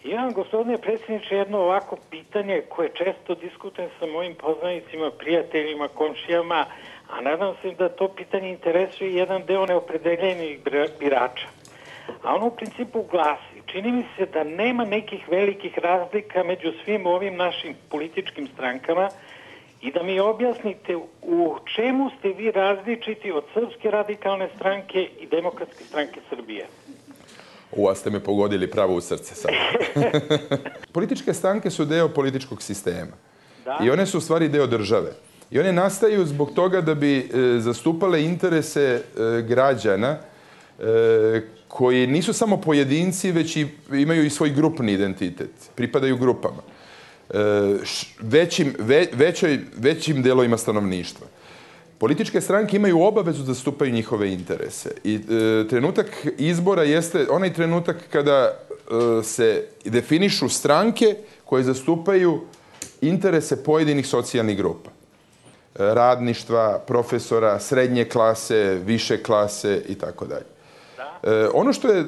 Imam, gospodine predsjedniče, jedno ovako pitanje koje često diskutujem sa mojim poznanicima, prijateljima, komšijama, a nadam se da to pitanje interesuje jedan deo neopredeljenih birača. A ono u principu glasi, čini mi se da nema nekih velikih razlika među svim ovim našim političkim strankama i da mi objasnite u čemu ste vi različiti od Srpske radikalne stranke i Demokratske stranke Srbije. A ste me pogodili pravo u srce sad. Političke stranke su deo političkog sistema. I one su u stvari deo države. I one nastaju zbog toga da bi zastupale interese građana koji nisu samo pojedinci, već imaju i svoj grupni identitet. Pripadaju grupama. Većim delovima stanovništva. Političke stranke imaju obavezu da zastupaju njihove interese. I trenutak izbora jeste onaj trenutak kada se definišu stranke koje zastupaju interese pojedinih socijalnih grupa. Radništva, profesora, srednje klase, više klase i tako dalje. Ono što je,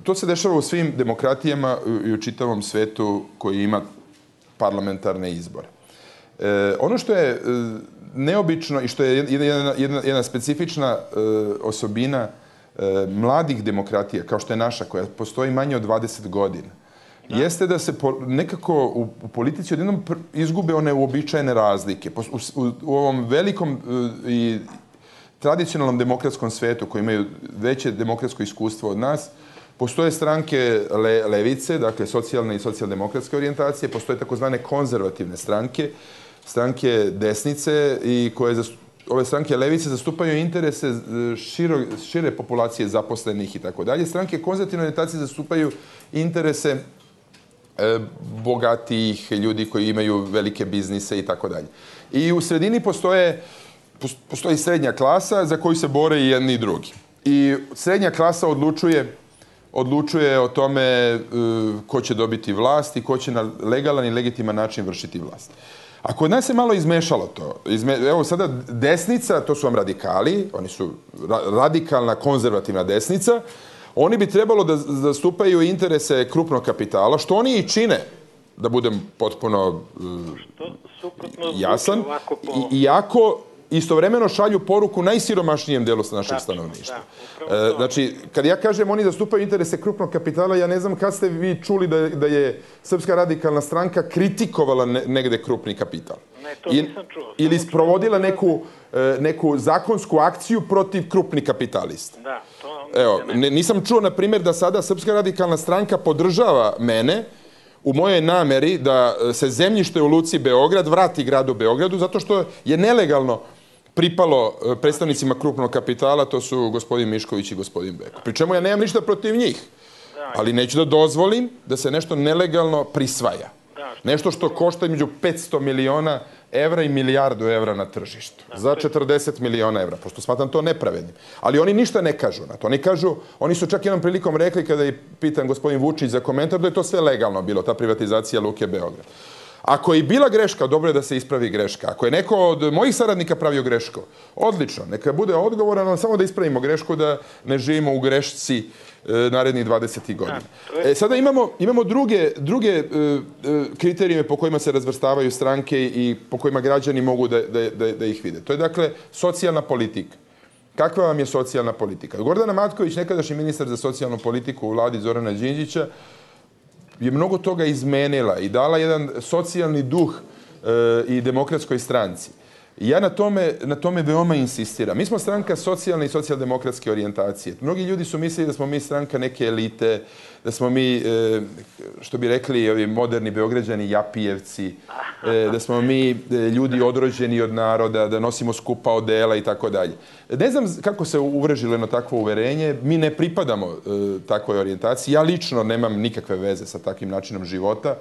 to se dešava u svim demokratijama i u čitavom svetu koji ima parlamentarne izbore. Ono što je neobično i što je jedna specifična osobina mladih demokratija, kao što je naša, koja postoji manje od 20 godina, jeste da se nekako u politici odjednom izgube one uobičajene razlike. U ovom velikom i tradicionalnom demokratskom svetu, koji imaju veće demokratsko iskustvo od nas, postoje stranke levice, dakle socijalne i socijaldemokratske orijentacije, postoje takozvane konzervativne stranke, stranke desnice i ove stranke levice zastupaju interese šire populacije zaposlenih i tako dalje. Stranke konzervativne orijentacije zastupaju interese bogatijih ljudi koji imaju velike biznise i tako dalje. I u sredini postoji srednja klasa za koju se bore i jedni i drugi. I srednja klasa odlučuje o tome ko će dobiti vlast i ko će na legalan i legitiman način vršiti vlast. A kod nas se malo izmešalo to. Evo sada desnica, to su vam radikali, oni su radikalna, konzervativna desnica, oni bi trebalo da zastupaju interese krupnog kapitala, što oni i čine, da budem potpuno jasan, iako istovremeno šalju poruku najsiromašnijem delu našeg stanovništva. Znači, kad ja kažem oni zastupaju interese krupnog kapitala, ja ne znam kad ste vi čuli da je Srpska radikalna stranka kritikovala negde krupni kapital. Ne, to nisam čuo. Ili sprovodila neku zakonsku akciju protiv krupnih kapitalista. Da, to... Evo, nisam čuo, na primjer, da sada Srpska radikalna stranka podržava mene u mojoj nameri da se zemljište u Luci Beograd vrati gradu Beogradu, zato što je nelegalno pripalo predstavnicima krupnog kapitala, to su gospodin Mišković i gospodin Beko. Pri čemu ja nemam ništa protiv njih, ali neću da dozvolim da se nešto nelegalno prisvaja. Nešto što košta između 500 miliona evra i milijardu evra na tržištu. Za 40 miliona evra, pošto smatram to nepravednim. Ali oni ništa ne kažu na to. Oni su čak jednom prilikom rekli, kada je pitan gospodin Vučić za komentar, da je to sve legalno bilo, ta privatizacija Luke Beograd. Ako je i bila greška, dobro je da se ispravi greška. Ako je neko od mojih saradnika pravio grešku, odlično, neka bude odgovoran, ali samo da ispravimo grešku, da ne živimo u grešci narednih 20 godina. Sada imamo druge kriterijume po kojima se razvrstavaju stranke i po kojima građani mogu da ih vide. To je, dakle, socijalna politika. Kakva vam je socijalna politika? Gordana Matković, nekadašnji ministar za socijalnu politiku u vladi Zorana Đinđića, je mnogo toga izmenila i dala jedan socijalni duh i demokratskoj stranci. I ja na tome veoma insistiram. Mi smo stranka socijalne i socijaldemokratske orijentacije. Mnogi ljudi su mislili da smo mi stranka neke elite, da smo mi, što bi rekli ovi moderni Beograđani, japijevci, da smo mi ljudi odrođeni od naroda, da nosimo skupa odela i tako dalje. Ne znam kako se uvrežilo jedno takvo uverenje. Mi ne pripadamo takvoj orijentaciji. Ja lično nemam nikakve veze sa takvim načinom života.